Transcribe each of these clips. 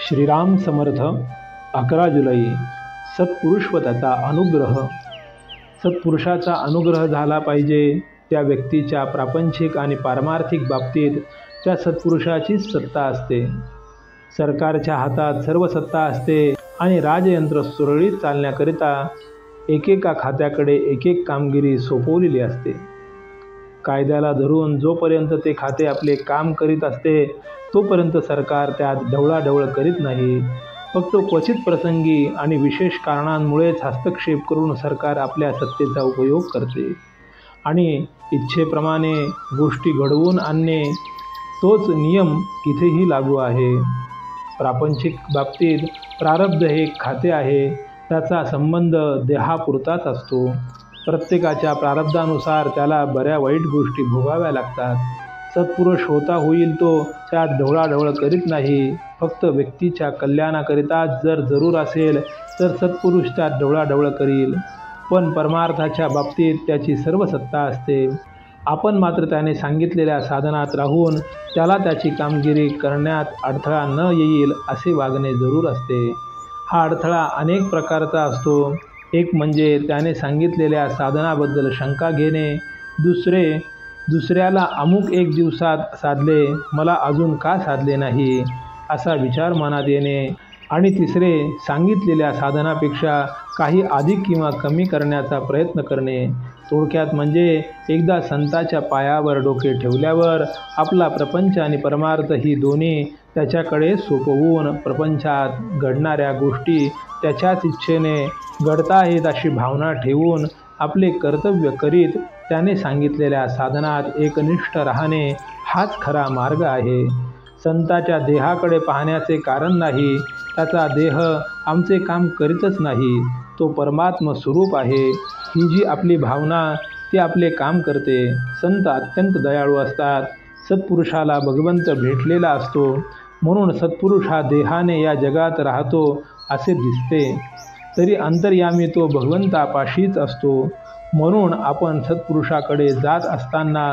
श्रीराम समर्थ। 11 जुलै। सत्पुरुष व त्याचा अनुग्रह। सत्पुरुषाचा अनुग्रह झाला पाहिजे त्या व्यक्तीच्या प्रापंचिक आणि पारमार्थिक बाबतीत त्या सत्पुरुषाचीच सत्ता असते। सरकारच्या हातात सर्व सत्ता असते आणि राजयंत्र सुरळीत चालण्याकरिता एकेका खात्याकडे एक कामगिरी सोपवलेली असते। कायद्याला धरून जोपर्यंत ते खाते आपले काम करीत असते तोपर्यंत सरकार त्यात ढवळाढवळ करीत नाही। फक्त क्वचित प्रसंगी आणि विशेष कारणांमुळेच हस्तक्षेप करून सरकार आपल्या सत्तेचा उपयोग करते आणि इच्छेप्रमाणे गोष्टी घडवून आणणे, तोच नियम इथेही लागू आहे। प्रापंचिक बाबतीत प्रारब्ध हे खाते आहे, त्याचा संबंध देहापुरताच असतो। प्रत्येकाच्या प्रारब्धानुसार त्याला बऱ्या वाईट गोष्टी भोगाव्या लागतात। सत्पुरुष होता होईल तो त्यात ढवळाढवळ करीत नाही। फक्त व्यक्तीच्या कल्याणाकरिता जर जरूर असेल तर सत्पुरुष त्यात ढवळाढवळ करील, पण परमार्थाच्या बाबतीत त्याची सर्व सत्ता असते। आपण मात्र त्याने सांगितलेल्या साधनात राहून त्याला त्याची कामगिरी करण्यात अडथळा न येईल असे वागणे जरूर असते। हा अडथळा अनेक प्रकारचा असतो। एक म्हणजे त्याने सांगितलेल्या साधनाबद्दल शंका घेणे, दुसऱ्याला अमुक एक दिवसात साधले, मला अजून का साधले नाही असा विचार मनात येणे, आणि तिसरे सांगितलेल्या साधनापेक्षा काही अधिक किंवा कमी करण्याचा प्रयत्न करणे। थोडक्यात म्हणजे एकदा संताच्या पायावर डोके ठेवल्यावर आपला प्रपंच आणि परमार्थ ही दोन्ही त्याच्याकडे सोपवून प्रपंचात घडणाऱ्या गोष्टी त्याच्याच इच्छेने घडता आहेत अशी भावना ठेवून आपले कर्तव्य करीत त्याने सांगितलेल्या साधनात एकनिष्ठ राहणे हाच खरा मार्ग आहे। संताच्या देहाकडे पाहण्याचे कारण नाही, त्याचा देह आमचे काम करीतच नाही, तो परमात्म स्वरूप आहे ही जी आपली भावना ती आपले काम करते। संत अत्यंत दयाळू असतात। सत्पुरुषाला भगवंत भेटलेला असतो, म्हणून सत्पुरुष हा देहाने या जगात राहतो असे दिसते, तरी अंतर्यामी तो भगवंतापाशीच असतो। म्हणून आपण सत्पुरुषाकडे जात असताना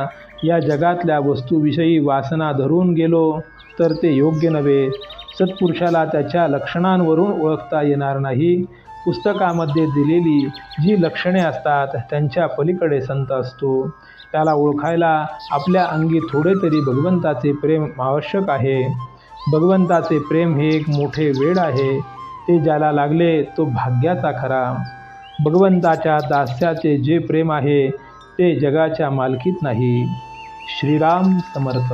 या जगातल्या वस्तूविषयी वासना धरून गेलो तर ते योग्य नव्हे। सत्पुरुषाला त्याच्या लक्षणांवरून ओळखता येणार नाही। पुस्तकामध्ये दिलेली जी लक्षणे असतात त्यांच्या पलीकडे संत असतो। त्याला ओळखायला आपल्या अंगी थोडे तरी भगवंताचे प्रेम आवश्यक आहे। भगवंताचे प्रेम हे एक मोठे वेड आहे, ते ज्याला लागले तो भाग्याचा खरा। भगवंताच्या दास्याचे जे प्रेम आहे ते जगाच्या मालकीत नाही। श्रीराम समर्थ।